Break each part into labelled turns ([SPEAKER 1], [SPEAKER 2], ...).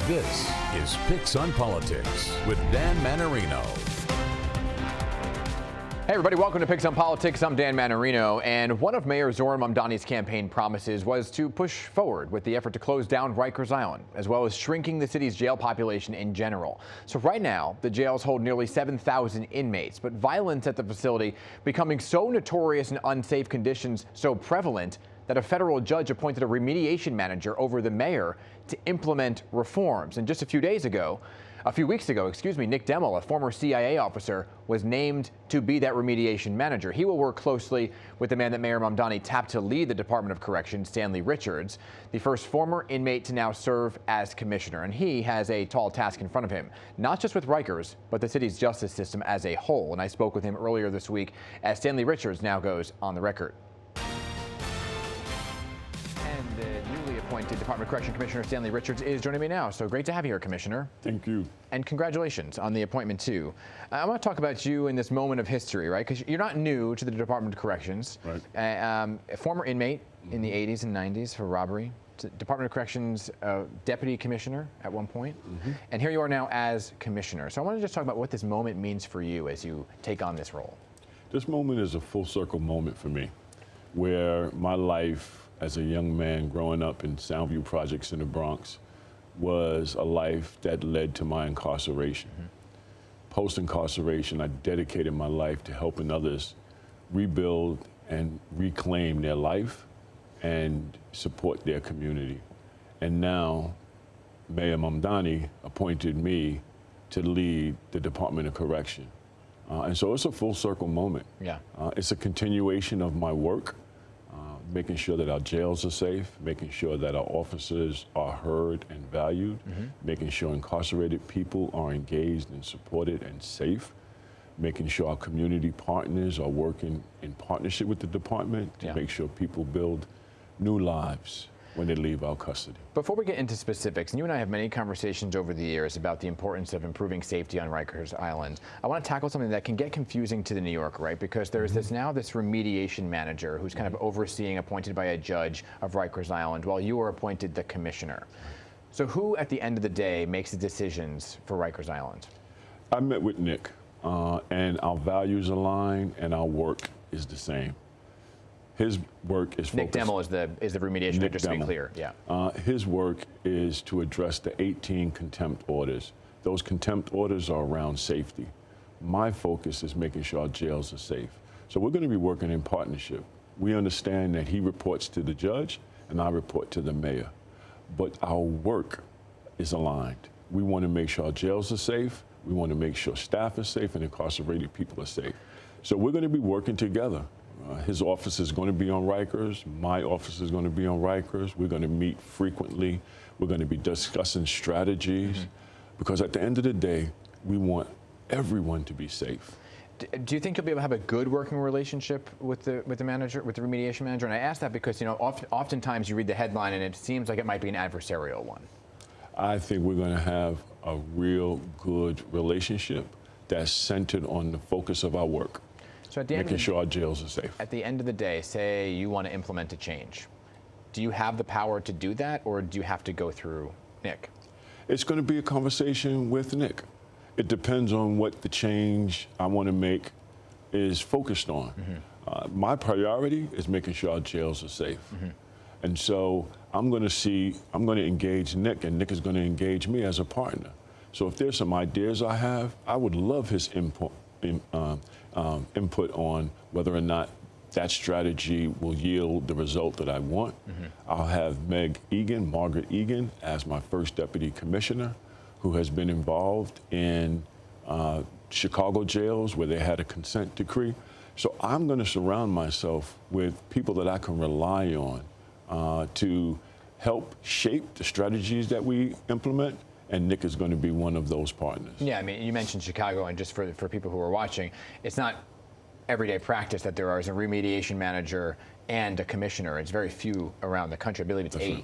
[SPEAKER 1] This is Picks on Politics with Dan Manarino.
[SPEAKER 2] Hey everybody, welcome to Picks on Politics. I'm Dan Manarino, and one of Mayor Zoran Mamdani's campaign promises was to push forward with the effort to close down Rikers Island, as well as shrinking the city's jail population in general. So right now, the jails hold nearly 7,000 inmates, but violence at the facility becoming so notorious and unsafe conditions so prevalent that a federal judge appointed a remediation manager over the mayor to implement reforms. And just a few weeks ago, Nick Demel, a former CIA officer, was named to be that remediation manager. He will work closely with the man that Mayor Mamdani tapped to lead the Department of Corrections, Stanley Richards, the first former inmate to now serve as commissioner. And he has a tall task in front of him, not just with Rikers, but the city's justice system as a whole. And I spoke with him earlier this week as Stanley Richards now goes on the record. And the newly appointed Department of Correction Commissioner Stanley Richards is joining me now. So great to have you here, Commissioner.
[SPEAKER 3] Thank you.
[SPEAKER 2] And congratulations on the appointment, too. I want to talk about you in this moment of history, right? Because you're not new to the Department of Corrections.
[SPEAKER 3] Right.
[SPEAKER 2] A former inmate in the 80s and 90s for robbery. Department of Corrections deputy commissioner at one point. And here you are now as commissioner. So I want to just talk about what this moment means for you as you take on this role.
[SPEAKER 3] This moment is a full circle moment for me, where my life as a young man growing up in Soundview Projects in the Bronx was a life that led to my incarceration. Post-incarceration, I dedicated my life to helping others rebuild and reclaim their life and support their community. And now, Mayor Mamdani appointed me to lead the Department of Correction. And so it's a full circle moment.
[SPEAKER 2] Yeah.
[SPEAKER 3] It's a continuation of my work, making sure that our jails are safe, making sure that our officers are heard and valued, making sure incarcerated people are engaged and supported and safe, making sure our community partners are working in partnership with the department to make sure people build new lives when they leave our custody. Before
[SPEAKER 2] we get into specifics, and you and I have many conversations over the years about the importance of improving safety on Rikers Island, I want to tackle something that can get confusing to the New Yorker, right? Because there's this remediation manager who's kind of overseeing, appointed by a judge of Rikers Island, while you are appointed the commissioner. So who, at the end of the day, makes the decisions for Rikers Island?
[SPEAKER 3] I met with Nick, and our values align, and our work is the same. His work is focused.
[SPEAKER 2] Nick Demel is the remediation manager, just to be clear. Yeah.
[SPEAKER 3] His work is to address the 18 contempt orders. Those contempt orders are around safety. My focus is making sure our jails are safe. So we're going to be working in partnership. We understand that he reports to the judge and I report to the mayor. But our work is aligned. We want to make sure our jails are safe. We want to make sure staff is safe and incarcerated people are safe. So we're going to be working together. His office is going to be on Rikers. My office is going to be on Rikers. We're going to meet frequently. We're going to be discussing strategies because at the end of the day, we want everyone to be safe.
[SPEAKER 2] Do you think you'll be able to have a good working relationship with the manager, with the remediation manager? And I ask that because, you know, oftentimes you read the headline and it seems like it might be an adversarial one.
[SPEAKER 3] I think we're going to have a real good relationship that's centered on the focus of our work.
[SPEAKER 2] So at the
[SPEAKER 3] making sure our jails are safe.
[SPEAKER 2] At the end of the day, say you want to implement a change. Do you have the power to do that, or do you have to go through Nick?
[SPEAKER 3] It's going to be a conversation with Nick. It depends on what the change I want to make is focused on. My priority is making sure our jails are safe. And so I'm going to engage Nick, and Nick is going to engage me as a partner. So if there's some ideas I have, I would love his input on whether or not that strategy will yield the result that I want. I'll have Margaret Egan, as my first deputy commissioner, who has been involved in Chicago jails where they had a consent decree. So I'm going to surround myself with people that I can rely on to help shape the strategies that we implement. And Nick is going to be one of those partners. Yeah,
[SPEAKER 2] I mean, you mentioned Chicago, and just for people who are watching, it's not everyday practice that there is a remediation manager and a commissioner. It's very few around the country. I believe it's eight.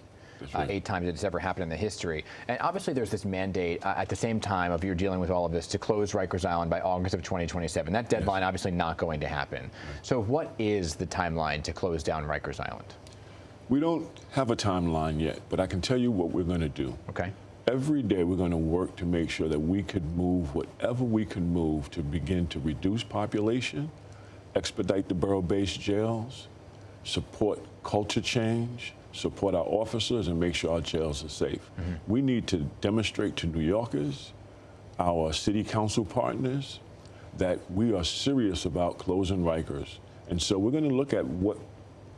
[SPEAKER 2] Right. 8 times it's ever happened in the history. And obviously there's this mandate at the same time of you're dealing with all of this to close Rikers Island by August of 2027. That deadline obviously not going to happen. So what is the timeline to close down Rikers Island?
[SPEAKER 3] We don't have a timeline yet, but I can tell you what we're going to do.
[SPEAKER 2] Okay.
[SPEAKER 3] Every day we're going to work to make sure that we could move whatever we can move to begin to reduce population, expedite the borough-based jails, support culture change, support our officers, and make sure our jails are safe. We need to demonstrate to New Yorkers, our city council partners, that we are serious about closing Rikers. And so we're going to look at what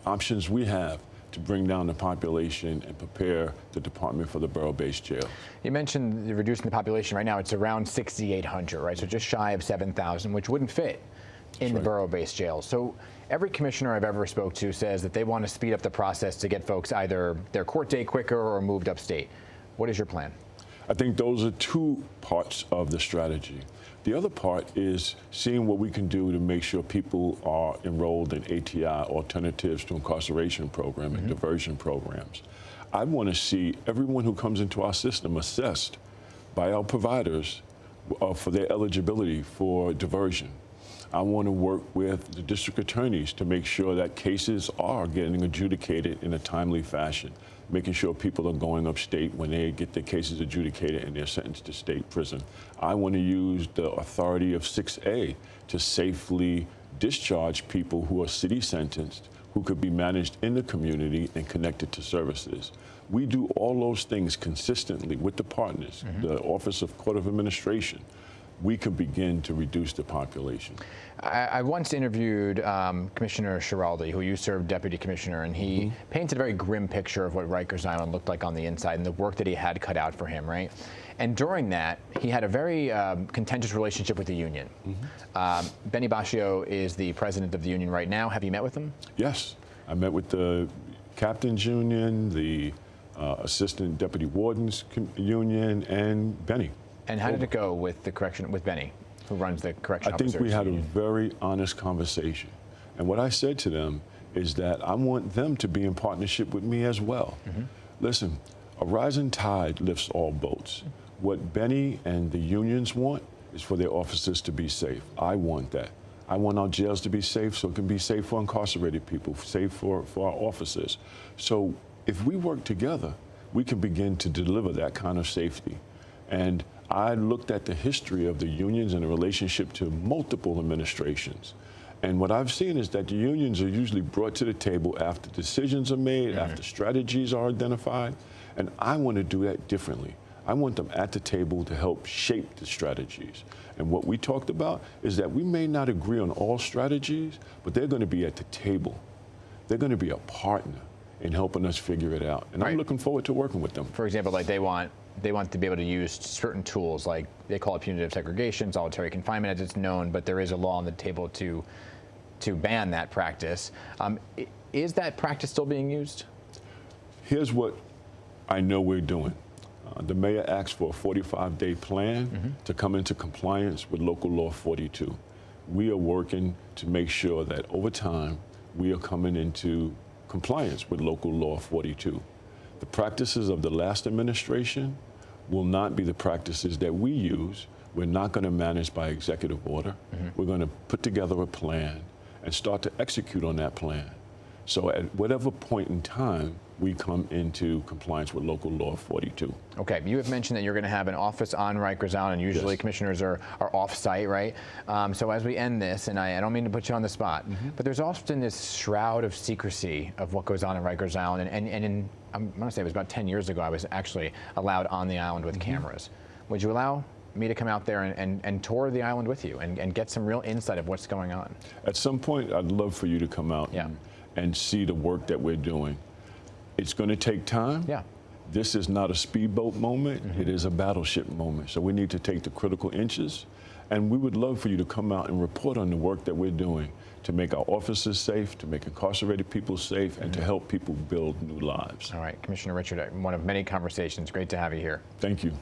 [SPEAKER 3] options we have to bring down the population and prepare the department for the borough-based jail.
[SPEAKER 2] You mentioned reducing the population. Right now it's around 6,800, right? So just shy of 7,000, which wouldn't fit in the borough-based jail. So every commissioner I've ever spoke to says that they want to speed up the process to get folks either their court date quicker or moved upstate. What is your plan?
[SPEAKER 3] I think those are two parts of the strategy. The other part is seeing what we can do to make sure people are enrolled in ATI, Alternatives to Incarceration program, and diversion programs. I want to see everyone who comes into our system assessed by our providers for their eligibility for diversion. I want to work with the district attorneys to make sure that cases are getting adjudicated in a timely fashion, making sure people are going upstate when they get their cases adjudicated and they're sentenced to state prison. I want to use the authority of 6A to safely discharge people who are city sentenced, who could be managed in the community and connected to services. We do all those things consistently with the partners, the Office of Court of Administration. We can begin to reduce the population.
[SPEAKER 2] I once interviewed Commissioner Schiraldi, who you served deputy commissioner, and he painted a very grim picture of what Rikers Island looked like on the inside and the work that he had cut out for him, right? And during that, he had a very contentious relationship with the union. Benny Bashio is the president of the union right now. Have you met with him?
[SPEAKER 3] Yes. I met with the captain's union, the assistant deputy warden's union, and Benny.
[SPEAKER 2] And how did it go with the correction, with Benny, who runs the correction officers?
[SPEAKER 3] I think we had a very honest conversation. And what I said to them is that I want them to be in partnership with me as well. Listen, a rising tide lifts all boats. What Benny and the unions want is for their officers to be safe. I want that. I want our jails to be safe so it can be safe for incarcerated people, safe for our officers. So if we work together, we can begin to deliver that kind of safety. And I looked at the history of the unions and the relationship to multiple administrations. And what I've seen is that the unions are usually brought to the table after decisions are made, after strategies are identified. And I want to do that differently. I want them at the table to help shape the strategies. And what we talked about is that we may not agree on all strategies, but they're going to be at the table. They're going to be a partner in helping us figure it out. And I'm looking forward to working with them.
[SPEAKER 2] For example, like they want to be able to use certain tools, like they call it punitive segregation, solitary confinement as it's known, but there is a law on the table to ban that practice. Is that practice still being used?
[SPEAKER 3] Here's what I know we're doing. The mayor asked for a 45-day plan to come into compliance with local law 42. We are working to make sure that over time we are coming into compliance with local law 42. The practices of the last administration will not be the practices that we use. We're not going to manage by executive order. We're going to put together a plan and start to execute on that plan. So at whatever point in time, we come into compliance with local law 42.
[SPEAKER 2] Okay, you have mentioned that you're going to have an office on Rikers Island. Usually commissioners are off-site, right? So as we end this, and I don't mean to put you on the spot, but there's often this shroud of secrecy of what goes on in Rikers Island. And I'm going to say it was about 10 years ago, I was actually allowed on the island with cameras. Would you allow me to come out there and tour the island with you and get some real insight of what's going on? At
[SPEAKER 3] some point, I'd love for you to come out and see the work that we're doing. It's going to take time. This is not a speedboat moment. It is a battleship moment. So we need to take the critical inches. And we would love for you to come out and report on the work that we're doing to make our officers safe, to make incarcerated people safe, and to help people build new lives.
[SPEAKER 2] All right, Commissioner Richard, one of many conversations. Great to have you here.
[SPEAKER 3] Thank you.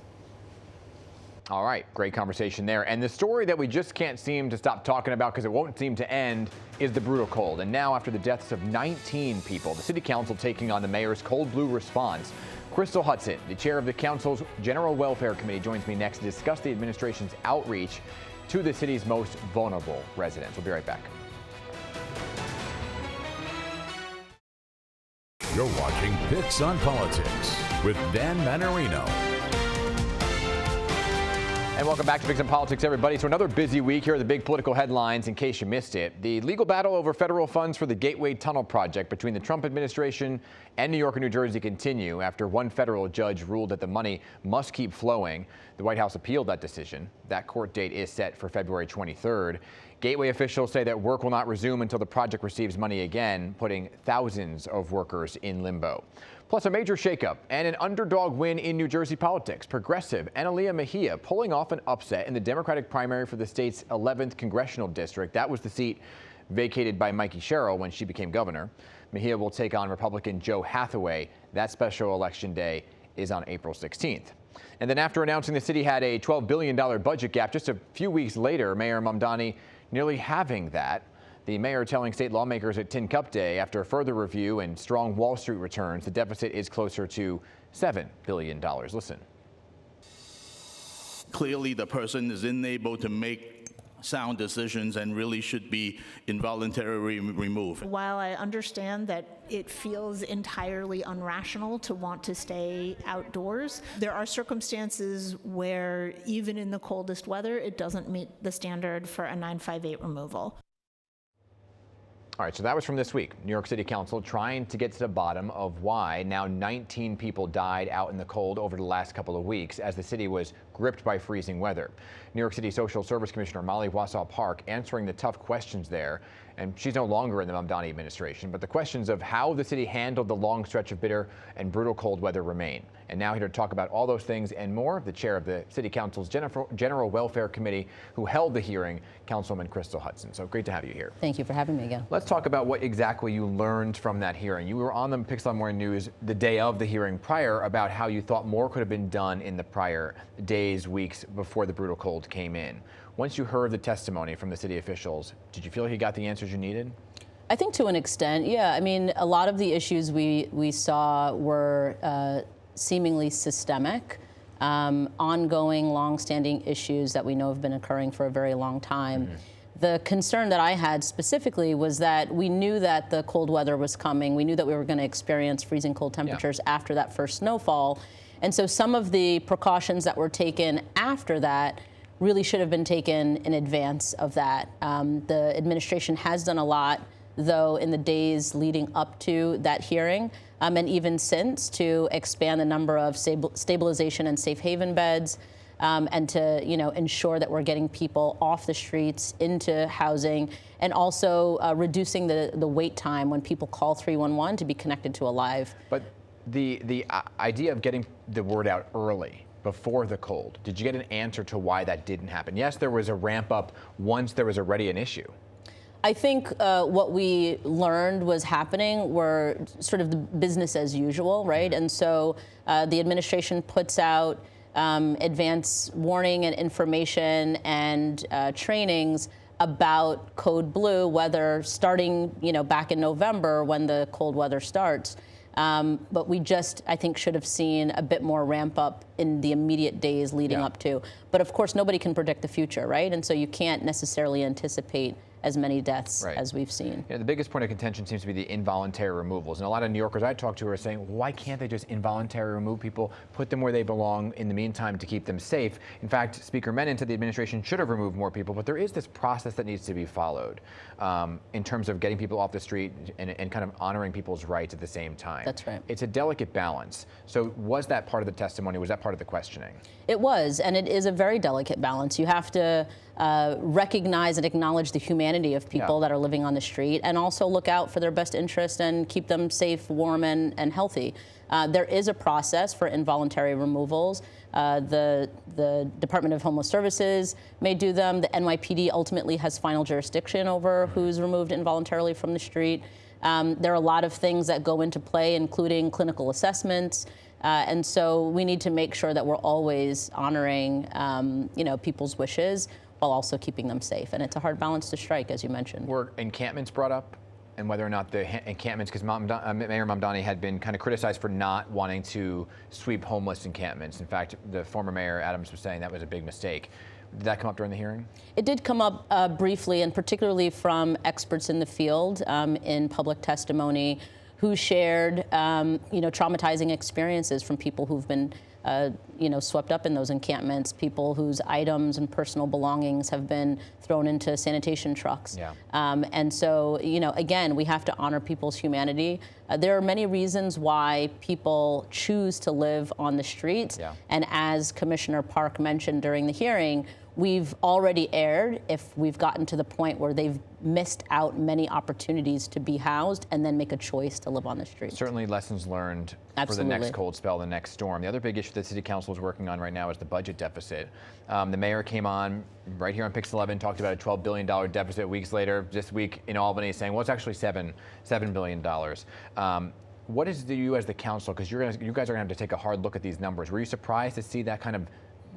[SPEAKER 2] All right, great conversation there. And the story that we just can't seem to stop talking about because it won't seem to end is the brutal cold. And now, after the deaths of 19 people, the City Council taking on the mayor's cold blue response. Crystal Hudson, the chair of the council's General Welfare Committee, joins me next to discuss the administration's outreach to the city's most vulnerable residents. We'll be right back.
[SPEAKER 1] You're watching Picks on Politics with Dan Manarino.
[SPEAKER 2] And welcome back to Picks on Politics, everybody. So another busy week. Here are the big political headlines in case you missed it. The legal battle over federal funds for the Gateway Tunnel project between the Trump administration and New York and New Jersey continue after one federal judge ruled that the money must keep flowing. The White House appealed that decision. That court date is set for February 23rd. Gateway officials say that work will not resume until the project receives money again, putting thousands of workers in limbo. Plus, a major shakeup and an underdog win in New Jersey politics. Progressive Analia Mejia pulling off an upset in the Democratic primary for the state's 11th congressional district. That was the seat vacated by Mikey Sherrill when she became governor. Mejia will take on Republican Joe Hathaway. That special election day is on April 16th. And then after announcing the city had a $12 billion budget gap, just a few weeks later, Mayor Mamdani nearly halving that. The mayor telling state lawmakers at Tin Cup Day after further review and strong Wall Street returns, the deficit is closer to $7 billion. Listen.
[SPEAKER 4] Clearly, the person is unable to make sound decisions and really should be involuntarily removed.
[SPEAKER 5] While I understand that it feels entirely unrational to want to stay outdoors, there are circumstances where even in the coldest weather, it doesn't meet the standard for a 958 removal.
[SPEAKER 2] All right, so that was from this week. New York City Council trying to get to the bottom of why now 19 people died out in the cold over the last couple of weeks as the city was gripped by freezing weather. New York City Social Service Commissioner Molly Wausau Park answering the tough questions there. And she's no longer in the Mamdani administration, but the questions of how the city handled the long stretch of bitter and brutal cold weather remain. And now here to talk about all those things and more, the chair of the City Council's General Welfare Committee who held the hearing, Councilwoman Crystal Hudson. So great to have you here.
[SPEAKER 6] Thank you for having me again.
[SPEAKER 2] Let's talk about what exactly you learned from that hearing. You were on the Picks on Morning News the day of the hearing prior about how you thought more could have been done in the prior days, weeks before the brutal cold came in. Once you heard the testimony from the city officials, did you feel like you got the answers you needed?
[SPEAKER 6] I think to an extent, yeah. I mean, a lot of the issues we saw were seemingly systemic, ongoing, long-standing issues that we know have been occurring for a very long time. Mm-hmm. The concern that I had specifically was that we knew that the cold weather was coming. We knew that we were going to experience freezing cold temperatures after that first snowfall. And so some of the precautions that were taken after that really should have been taken in advance of that. The administration has done a lot, though, in the days leading up to that hearing, and even since, to expand the number of stabilization and safe haven beds, and to ensure that we're getting people off the streets into housing, and also reducing the wait time when people call 311 to be connected to a live.
[SPEAKER 2] But the idea of getting the word out early, before the cold, did you get an answer to why that didn't happen? Yes, there was a ramp up once there was already an issue.
[SPEAKER 6] I think what we learned was happening were sort of the business as usual, right? And so the administration puts out advance warning and information and trainings about Code Blue, whether starting back in November when the cold weather starts. But we just, I think, should have seen a bit more ramp up in the immediate days leading up to. But of course, nobody can predict the future, right? And so you can't necessarily anticipate as many deaths as we've seen.
[SPEAKER 2] The biggest point of contention seems to be the involuntary removals. And a lot of New Yorkers I talk to are saying, why can't they just involuntarily remove people, put them where they belong in the meantime to keep them safe? In fact, Speaker Menon said the administration should have removed more people, but there is this process that needs to be followed in terms of getting people off the street and kind of honoring people's rights at the same time.
[SPEAKER 6] That's right.
[SPEAKER 2] It's a delicate balance. So was that part of the testimony? Was that part of the questioning?
[SPEAKER 6] It was, and it is a very delicate balance. You have to recognize and acknowledge the humanity of people that are living on the street, and also look out for their best interest and keep them safe, warm, and healthy. There is a process for involuntary removals. The Department of Homeless Services may do them. The NYPD ultimately has final jurisdiction over who's removed involuntarily from the street. There are a lot of things that go into play, including clinical assessments. And so we need to make sure that we're always honoring, people's wishes while also keeping them safe. And it's a hard balance to strike, as you mentioned.
[SPEAKER 2] Were encampments brought up? And whether or not the encampments, because Mayor Mamdani had been kind of criticized for not wanting to sweep homeless encampments. In fact, the former mayor, Adams, was saying that was a big mistake. Did that come up during the hearing?
[SPEAKER 6] It did come up briefly, and particularly from experts in the field in public testimony, who shared, traumatizing experiences from people who've been, swept up in those encampments, people whose items and personal belongings have been thrown into sanitation trucks.
[SPEAKER 2] Yeah.
[SPEAKER 6] And so, again, we have to honor people's humanity. There are many reasons why people choose to live on the streets.
[SPEAKER 2] Yeah.
[SPEAKER 6] And as Commissioner Park mentioned during the hearing, we've already erred if we've gotten to the point where they've missed out many opportunities to be housed and then make a choice to live on the streets.
[SPEAKER 2] Certainly lessons learned
[SPEAKER 6] Absolutely.
[SPEAKER 2] for the next cold spell, the next storm. The other big issue that City Council is working on right now is the budget deficit. The mayor came on right here on Pix 11, talked about a $12 billion deficit. Weeks later, this week in Albany, saying, well, it's actually $7 billion. What is you as the council, because you guys are going to have to take a hard look at these numbers. Were you surprised to see that kind of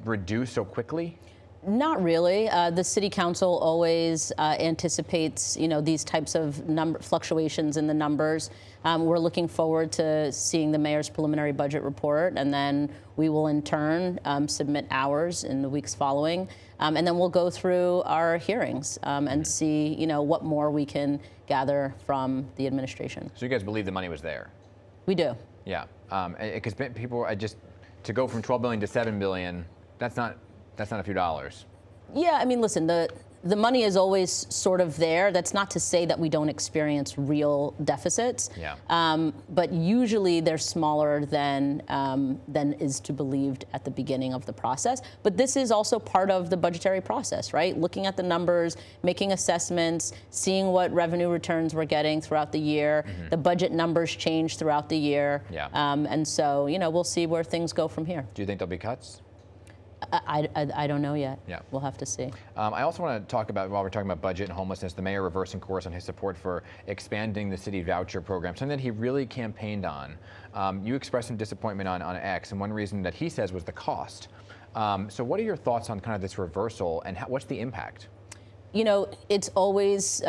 [SPEAKER 2] reduce so quickly?
[SPEAKER 6] Not really. The City Council always anticipates, these types of fluctuations in the numbers. We're looking forward to seeing the mayor's preliminary budget report, and then we will in turn submit ours in the weeks following, and then we'll go through our hearings and see, what more we can gather from the administration.
[SPEAKER 2] So you guys believe the money was there?
[SPEAKER 6] We do.
[SPEAKER 2] Yeah, because people to go from 12 billion to 7 billion, that's not a few dollars.
[SPEAKER 6] Yeah, I mean, listen, the money is always sort of there. That's not to say that we don't experience real deficits.
[SPEAKER 2] Yeah.
[SPEAKER 6] But usually they're smaller than is to believed at the beginning of the process. But this is also part of the budgetary process, right? Looking at the numbers, making assessments, seeing what revenue returns we're getting throughout the year. Mm-hmm. The budget numbers change throughout the year.
[SPEAKER 2] Yeah.
[SPEAKER 6] And so, we'll see where things go from here.
[SPEAKER 2] Do you think there'll be cuts?
[SPEAKER 6] I don't know yet.
[SPEAKER 2] Yeah.
[SPEAKER 6] We'll have to see.
[SPEAKER 2] I also want to talk about, while we're talking about budget and homelessness, the mayor reversing course on his support for expanding the city voucher program, something that he really campaigned on. You expressed some disappointment on X, and one reason that he says was the cost. So what are your thoughts on kind of this reversal, and what's the impact?
[SPEAKER 6] It's always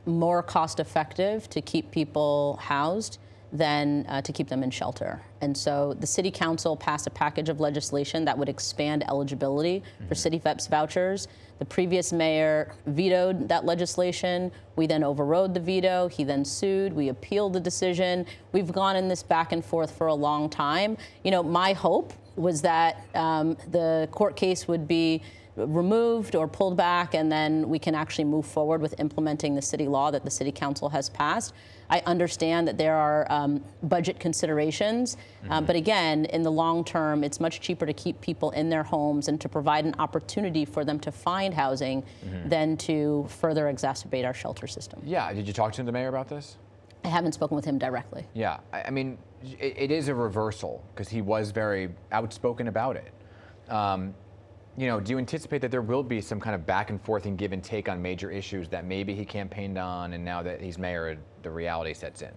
[SPEAKER 6] more cost effective to keep people housed than to keep them in shelter. And so the City Council passed a package of legislation that would expand eligibility for City VEPS vouchers. The previous mayor vetoed that legislation. We then overrode the veto. He then sued. We appealed the decision. We've gone in this back and forth for a long time. My hope was that the court case would be removed or pulled back, and then we can actually move forward with implementing the city law that the City Council has passed. I understand that there are budget considerations, but again, in the long term, it's much cheaper to keep people in their homes and to provide an opportunity for them to find housing than to further exacerbate our shelter system.
[SPEAKER 2] Yeah, did you talk to the mayor about this?
[SPEAKER 6] I haven't spoken with him directly.
[SPEAKER 2] Yeah, I mean, it is a reversal because he was very outspoken about it. Do you anticipate that there will be some kind of back and forth and give and take on major issues that maybe he campaigned on, and now that he's mayor, the reality sets in?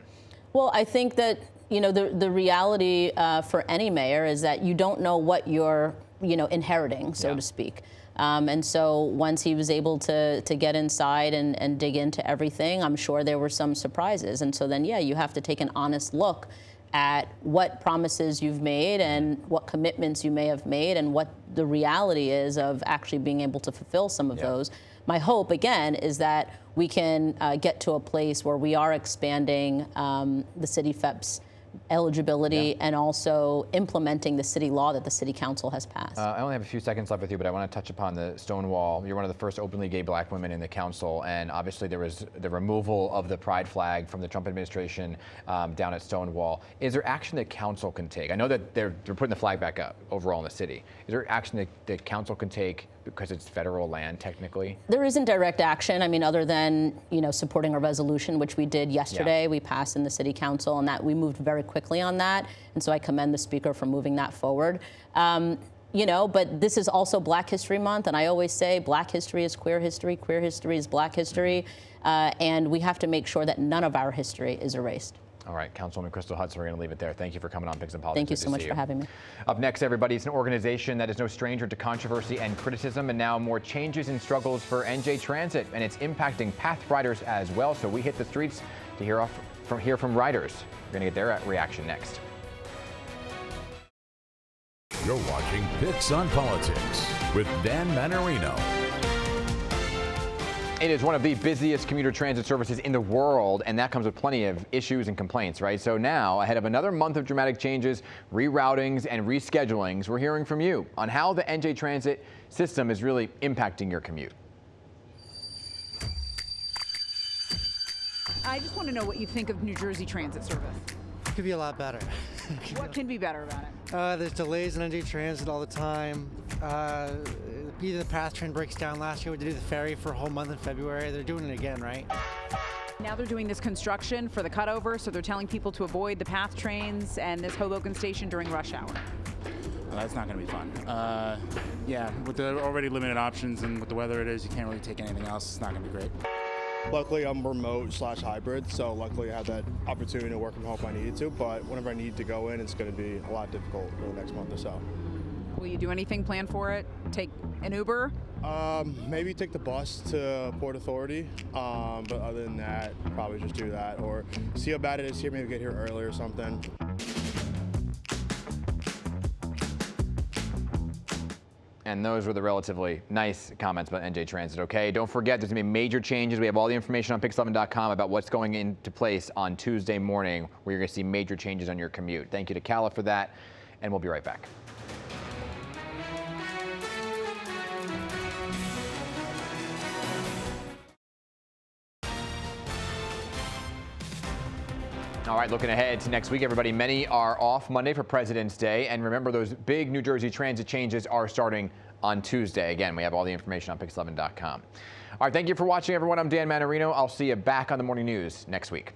[SPEAKER 6] Well, I think that, the reality for any mayor is that you don't know what you're, inheriting, so to speak. And so once he was able to get inside and dig into everything, I'm sure there were some surprises. And so then, you have to take an honest look at what promises you've made and what commitments you may have made and what the reality is of actually being able to fulfill some of those. My hope, again, is that we can get to a place where we are expanding the City VEPS eligibility and also implementing the city law that the City Council has passed.
[SPEAKER 2] I only have a few seconds left with you, but I want to touch upon the Stonewall. You're one of the first openly gay black women in the council, and obviously there was the removal of the pride flag from the Trump administration down at Stonewall. Is there action that council can take? I know that they're putting the flag back up overall in the city. Is there action that council can take because it's federal land technically?
[SPEAKER 6] There isn't direct action. I mean, other than, supporting a resolution, which we did yesterday. We passed in the City Council, and that we moved very quickly on that. And so I commend the Speaker for moving that forward. But this is also Black History Month, and I always say Black history is queer history is Black history, and we have to make sure that none of our history is erased.
[SPEAKER 2] All right, Councilwoman Crystal Hudson, we're going to leave it there. Thank you for coming on Picks and Politics.
[SPEAKER 6] Thank you so much for having me.
[SPEAKER 2] Up next, everybody, it's an organization that is no stranger to controversy and criticism, and now more changes and struggles for NJ Transit, and it's impacting Path riders as well. So we hit the streets to hear from riders. We're going to get their reaction next.
[SPEAKER 1] You're watching Picks on Politics with Dan Manarino.
[SPEAKER 2] It is one of the busiest commuter transit services in the world, and that comes with plenty of issues and complaints, right? So now, ahead of another month of dramatic changes, reroutings, and reschedulings, we're hearing from you on how the NJ Transit system is really impacting your commute.
[SPEAKER 7] I just want to know what you think of New Jersey Transit service.
[SPEAKER 8] Could be a lot better.
[SPEAKER 7] What can be better about it?
[SPEAKER 8] There's delays in NJ Transit all the time. Either the PATH train breaks down. Last year we did the ferry for a whole month in February. They're doing it again, right?
[SPEAKER 7] Now they're doing this construction for the cutover, so they're telling people to avoid the PATH trains and this Hoboken station during rush hour.
[SPEAKER 9] That's not going to be fun. Yeah, with the already limited options and with the weather it is, you can't really take anything else. It's not going to be great.
[SPEAKER 10] Luckily, I'm remote/hybrid, so luckily I had that opportunity to work from home if I needed to, but whenever I need to go in, it's going to be a lot difficult for the next month or so.
[SPEAKER 7] Will you do anything planned for it? Take an Uber?
[SPEAKER 10] Maybe take the bus to Port Authority, but other than that, probably just do that, or see how bad it is here, maybe get here early or something.
[SPEAKER 2] And those were the relatively nice comments about NJ Transit, okay? Don't forget, there's going to be major changes. We have all the information on pix11.com about what's going into place on Tuesday morning, where you're going to see major changes on your commute. Thank you to Calla for that, and we'll be right back. All right, looking ahead to next week, everybody. Many are off Monday for President's Day. And remember, those big New Jersey Transit changes are starting on Tuesday. Again, we have all the information on pix11.com. All right, thank you for watching, everyone. I'm Dan Manarino. I'll see you back on the morning news next week.